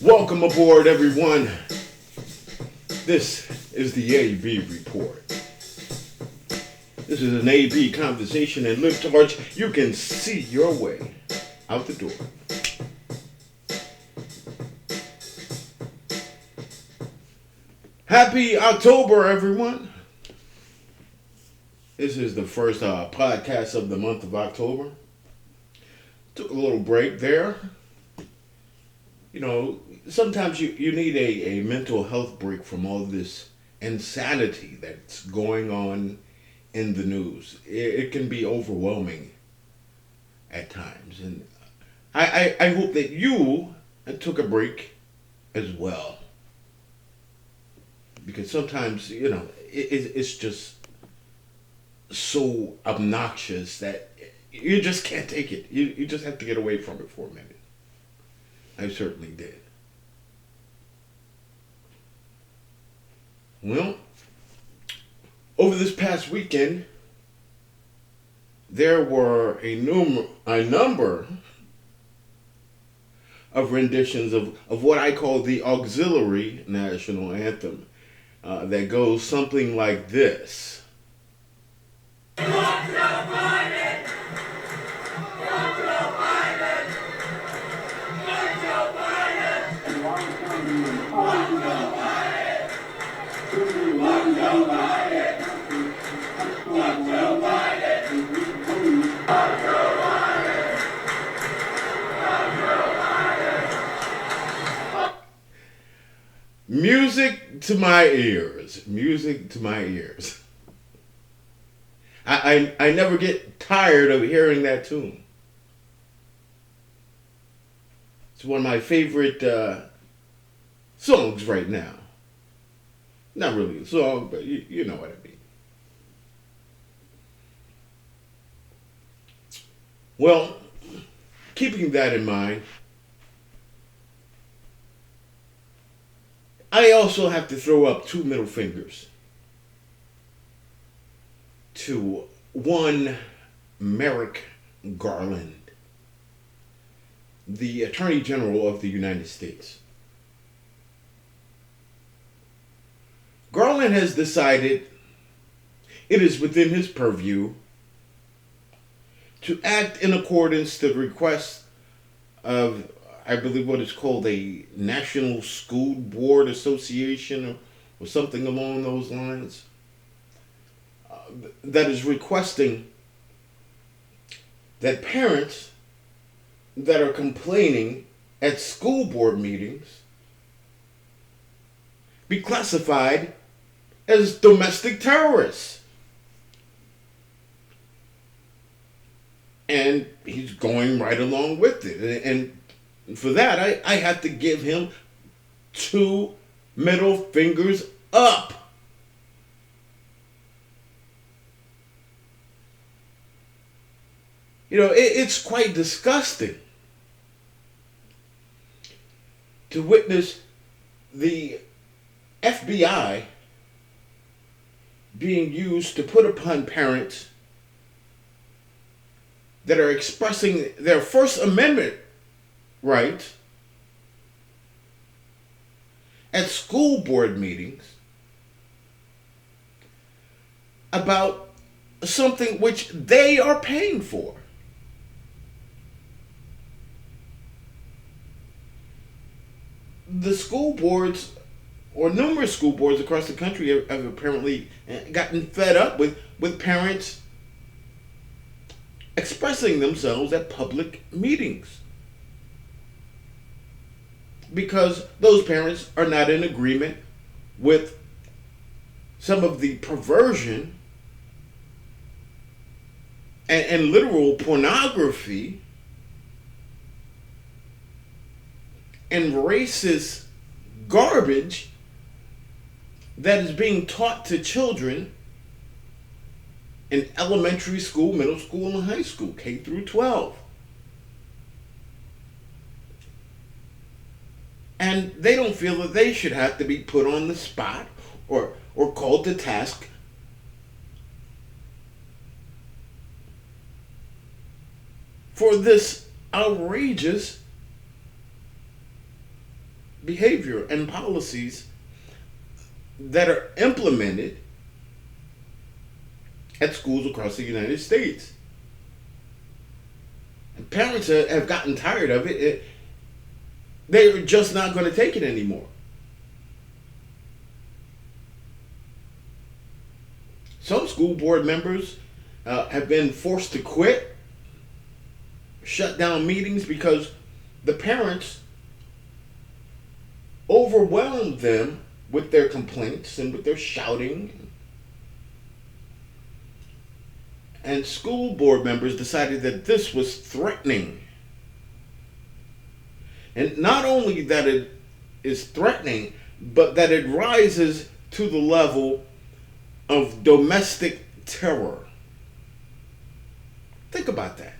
Welcome aboard, everyone. This is the AV Report. This is an AV conversation, and live to large, you can see your way out the door. Happy October, everyone. This is the first podcast of the month of October. Took a little break there. You know, sometimes you need a mental health break from all this insanity that's going on in the news. It can be overwhelming at times. And I hope that you took a break as well. Because sometimes, it's just so obnoxious that you just can't take it. You just have to get away from it for a minute. I certainly did. Well, over this past weekend, there were a number of renditions of what I call the auxiliary national anthem that goes something like this. Music to my ears. Music to my ears. I never get tired of hearing that tune. It's one of my favorite songs right now. Not really a song, but you know what I mean. Well, keeping that in mind, I also have to throw up two middle fingers to one Merrick Garland, the Attorney General of the United States. Garland has decided it is within his purview to act in accordance to the request of, I believe, what is called a National School Board Association or something along those lines, that is requesting that parents that are complaining at school board meetings be classified as domestic terrorists. And he's going right along with it. And for that, I have to give him two middle fingers up. It's quite disgusting to witness the FBI being used to put upon parents that are expressing their First Amendment right at school board meetings about something which they are paying for. The school boards, or numerous school boards across the country, have apparently gotten fed up with parents expressing themselves at public meetings, because those parents are not in agreement with some of the perversion and literal pornography and racist garbage that is being taught to children in elementary school, middle school, and high school, K through 12. And they don't feel that they should have to be put on the spot or called to task for this outrageous behavior and policies that are implemented at schools across the United States. And parents have gotten tired of it. They're just not going to take it anymore. Some school board members have been forced to quit, shut down meetings because the parents overwhelmed them with their complaints and with their shouting. And school board members decided that this was threatening. And not only that it is threatening, but that it rises to the level of domestic terror. Think about that.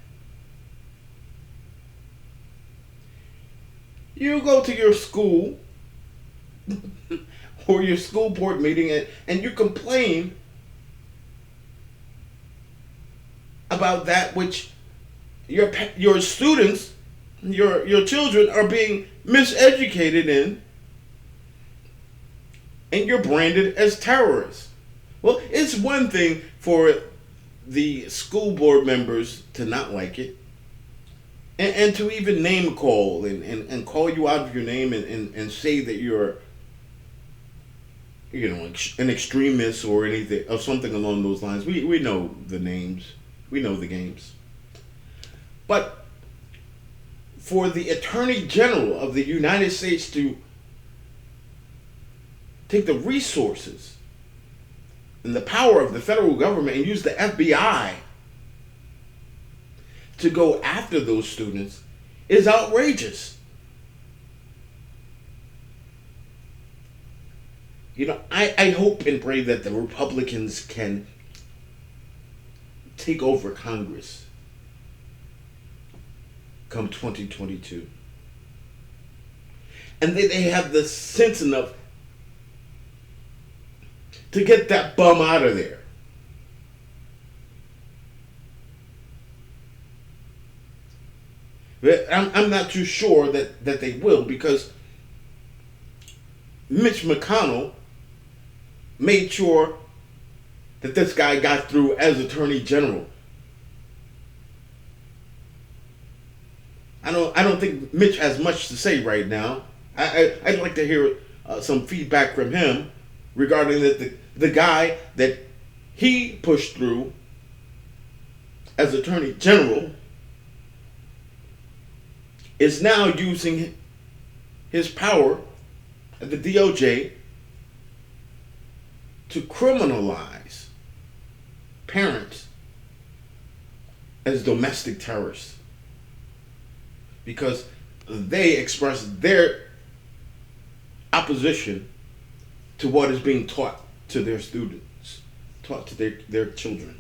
You go to your school or your school board meeting and you complain about that which your students, your children are being miseducated in, and you're branded as terrorists. Well, it's one thing for the school board members to not like it and to even name call and call you out of your name and say that you're, an extremist or anything or something along those lines. We know the names. We know the games. But for the Attorney General of the United States to take the resources and the power of the federal government and use the FBI to go after those students is outrageous. I hope and pray that the Republicans can take over Congress come 2022. And they have the sense enough to get that bum out of there. But I'm not too sure that they will, because Mitch McConnell made sure that this guy got through as Attorney General. I don't think Mitch has much to say right now. I'd like to hear some feedback from him regarding the guy that he pushed through as Attorney General is now using his power at the DOJ to criminalize parents as domestic terrorists because they expressed their opposition to what is being taught to their students, taught to their children.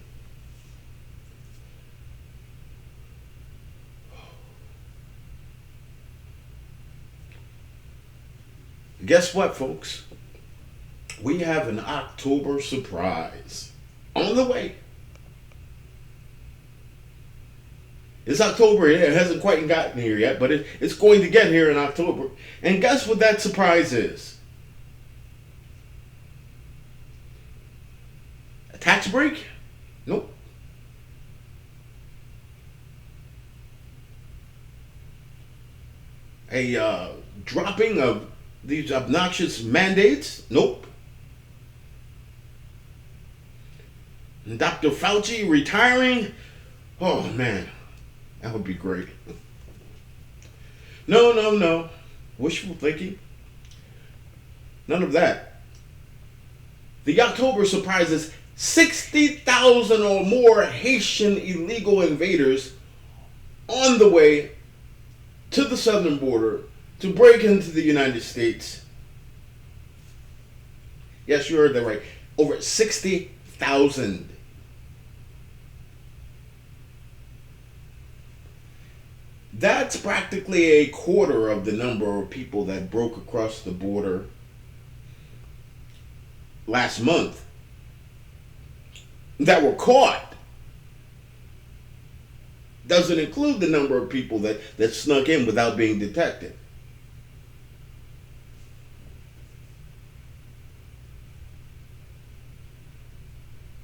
Guess what, folks? We have an October surprise on the way. It's October. It hasn't quite gotten here yet, but it's going to get here in October. And guess what that surprise is? A tax break? Nope. A dropping of these obnoxious mandates? Nope. And Dr. Fauci retiring? Oh man, that would be great. No. Wishful thinking. None of that. The October surprises 60,000 or more Haitian illegal invaders on the way to the southern border to break into the United States. Yes, you heard that right. Over 60,000. That's practically a quarter of the number of people that broke across the border last month that were caught. Doesn't include the number of people that snuck in without being detected.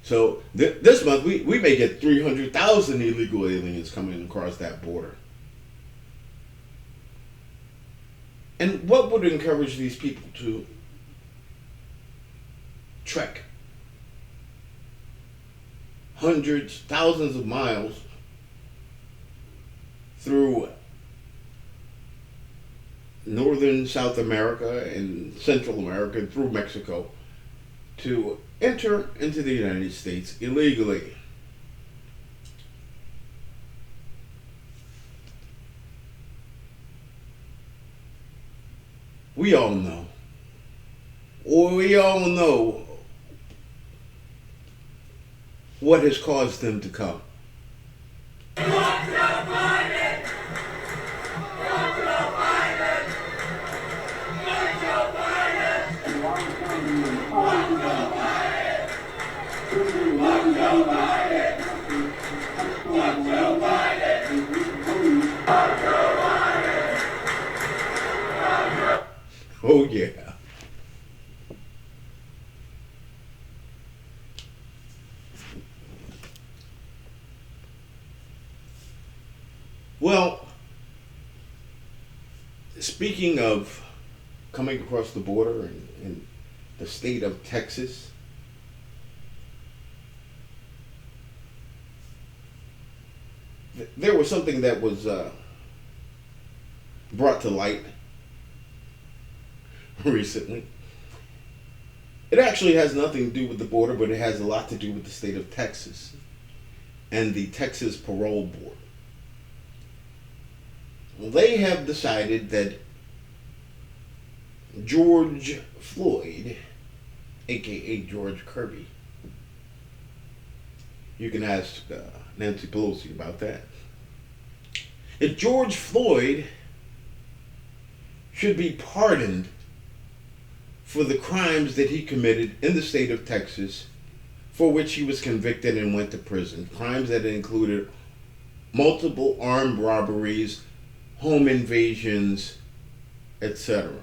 So this month we may get 300,000 illegal aliens coming across that border. And what would encourage these people to trek hundreds, thousands of miles through northern South America and Central America and through Mexico to enter into the United States illegally? We all know. We all know what has caused them to come. Oh, yeah. Well, speaking of coming across the border in the state of Texas, there was something that was brought to light recently. It actually has nothing to do with the border, but it has a lot to do with the state of Texas and the Texas Parole Board. Well, they have decided that George Floyd, aka George Kirby, you can ask Nancy Pelosi about that. If George Floyd should be pardoned for the crimes that he committed in the state of Texas, for which he was convicted and went to prison. Crimes that included multiple armed robberies, home invasions, etc.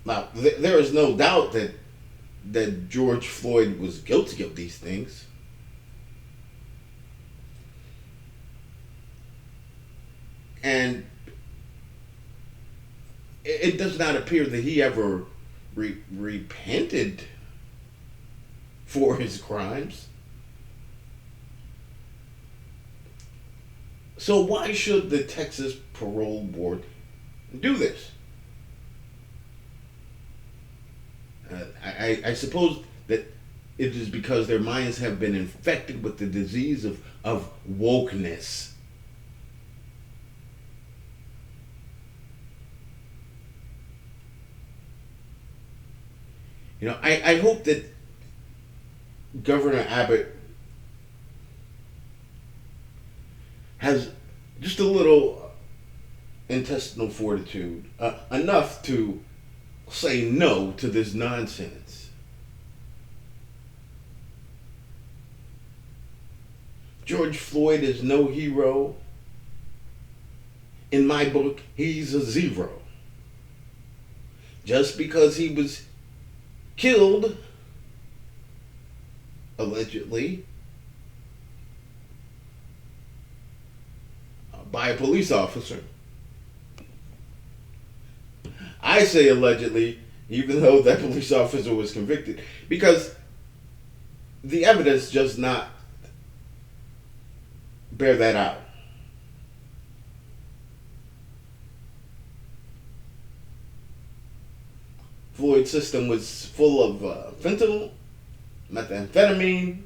Now, there is no doubt that George Floyd was guilty of these things. And it does not appear that he ever repented for his crimes. So why should the Texas Parole Board do this? I suppose that it is because their minds have been infected with the disease of wokeness. You know, I hope that Governor Abbott has just a little intestinal fortitude, enough to say no to this nonsense. George Floyd is no hero. In my book, he's a zero. Just because he was killed, allegedly, by a police officer. I say allegedly, even though that police officer was convicted, because the evidence does not bear that out. Floyd's system was full of fentanyl, methamphetamine,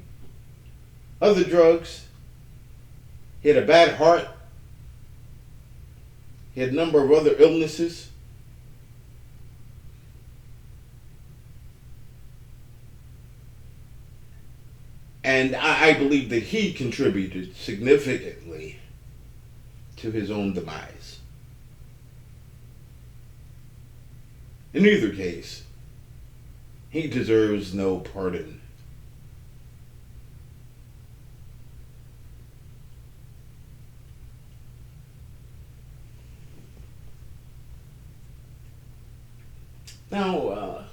other drugs. He had a bad heart. He had a number of other illnesses. And I believe that he contributed significantly to his own demise. In either case, he deserves no pardon. Now,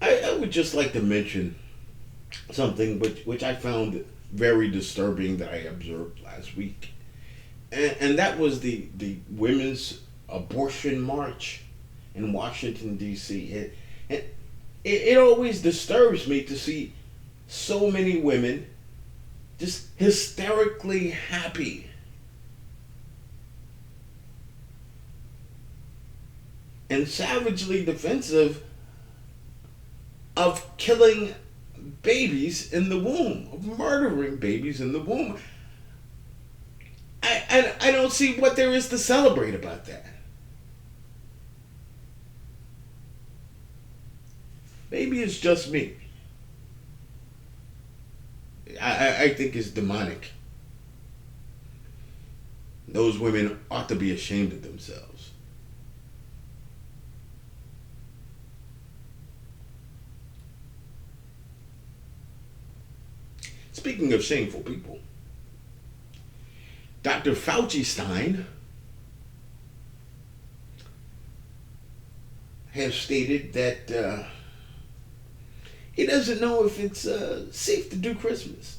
I would just like to mention something which I found very disturbing that I observed last week, and that was the women's abortion march in Washington D.C. It always disturbs me to see so many women just hysterically happy and savagely defensive of killing babies in the womb, of murdering babies in the womb. I don't see what there is to celebrate about that. Maybe it's just me. I think it's demonic. Those women ought to be ashamed of themselves. Speaking of shameful people, Dr. Fauci Stein has stated that he doesn't know if it's safe to do Christmas.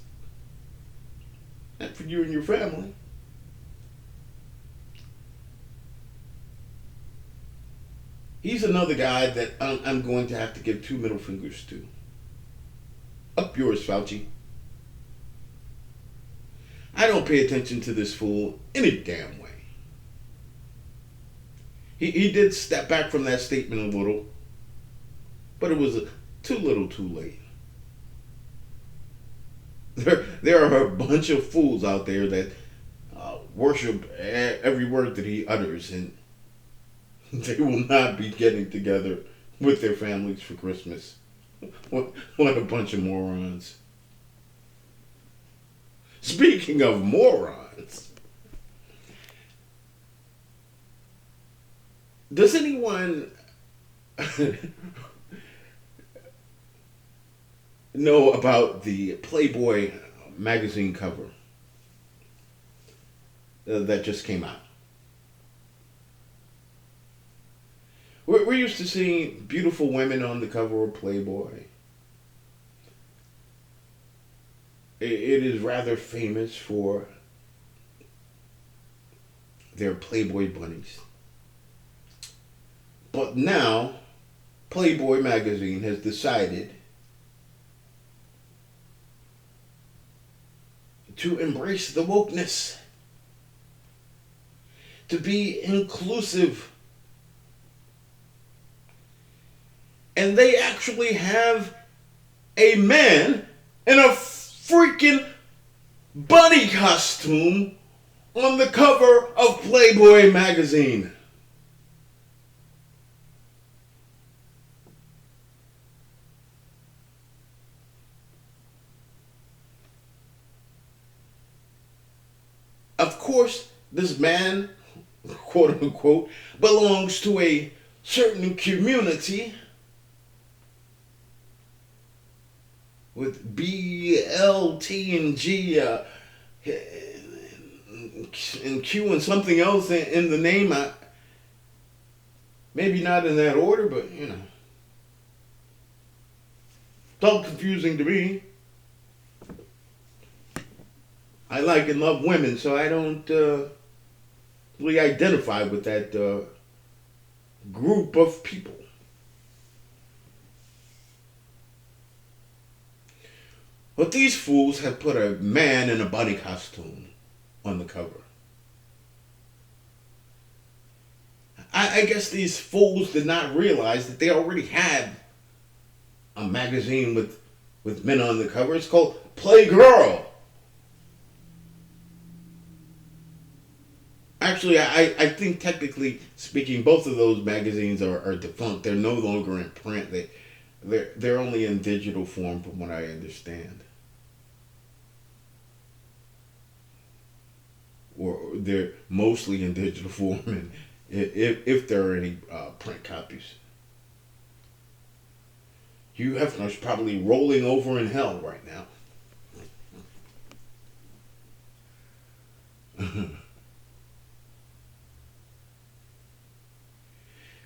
Not for you and your family. He's another guy that I'm going to have to give two middle fingers to. Up yours, Fauci. I don't pay attention to this fool any damn way. He did step back from that statement a little, but it was too little too late. There are a bunch of fools out there that worship every word that he utters, and they will not be getting together with their families for Christmas. What a bunch of morons. Speaking of morons, does anyone know about the Playboy magazine cover that just came out? We're used to seeing beautiful women on the cover of Playboy. It is rather famous for their Playboy bunnies. But now, Playboy magazine has decided to embrace the wokeness, to be inclusive. And they actually have a man in a freaking bunny costume on the cover of Playboy magazine. Of course, this man, quote unquote, belongs to a certain community with B, L, T, and G, and Q and something else in the name. Maybe not in that order, but you know. It's all confusing to me. I like and love women, so I don't really identify with that group of people. But these fools have put a man in a bunny costume on the cover. I guess these fools did not realize that they already had a magazine with men on the cover. It's called Playgirl. Actually, I think technically speaking, both of those magazines are defunct. They're no longer in print. They're only in digital form, from what I understand. Or they're mostly in digital form, and if there are any print copies. Hugh Hefner's probably rolling over in hell right now.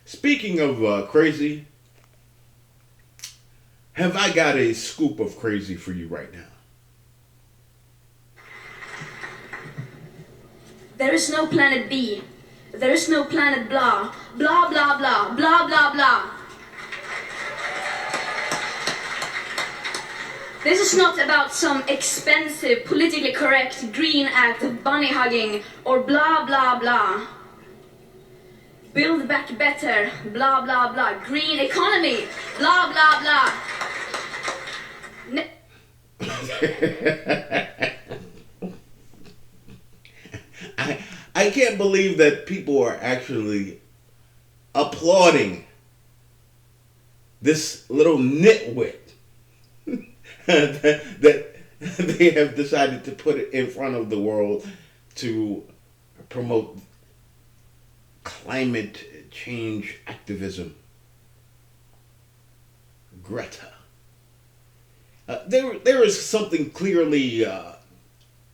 Speaking of crazy, have I got a scoop of crazy for you right now? There is no planet B. There is no planet blah. Blah, blah, blah. Blah, blah, blah. This is not about some expensive, politically correct green act of bunny hugging or blah, blah, blah. Build back better, blah, blah, blah. Green economy, blah, blah, blah. I can't believe that people are actually applauding this little nitwit that they have decided to put it in front of the world to promote climate change activism. Greta. There is something clearly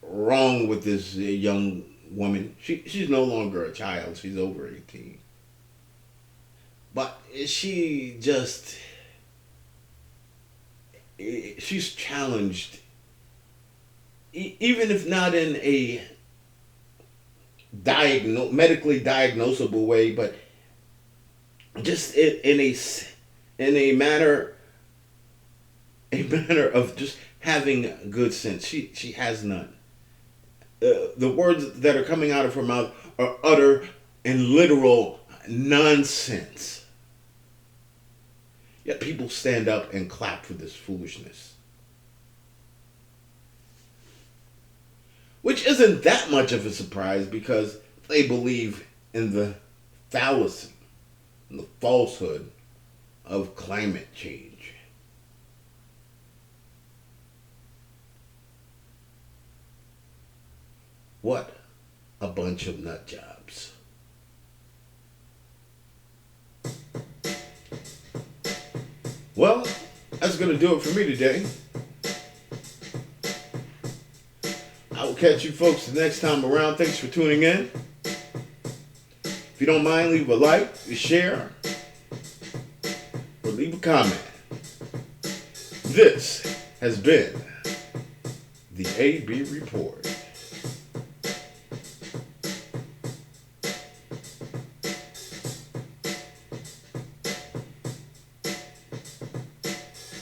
wrong with this young woman. She's no longer a child. She's over 18. But she's challenged, even if not in a medically diagnosable way, but just in a matter of just having good sense. She has none. The words that are coming out of her mouth are utter and literal nonsense. Yet people stand up and clap for this foolishness. Which isn't that much of a surprise because they believe in the fallacy and the falsehood of climate change. What a bunch of nut jobs. Well, that's going to do it for me today. I will catch you folks the next time around. Thanks for tuning in. If you don't mind, leave a like, a share, or leave a comment. This has been the AB Report.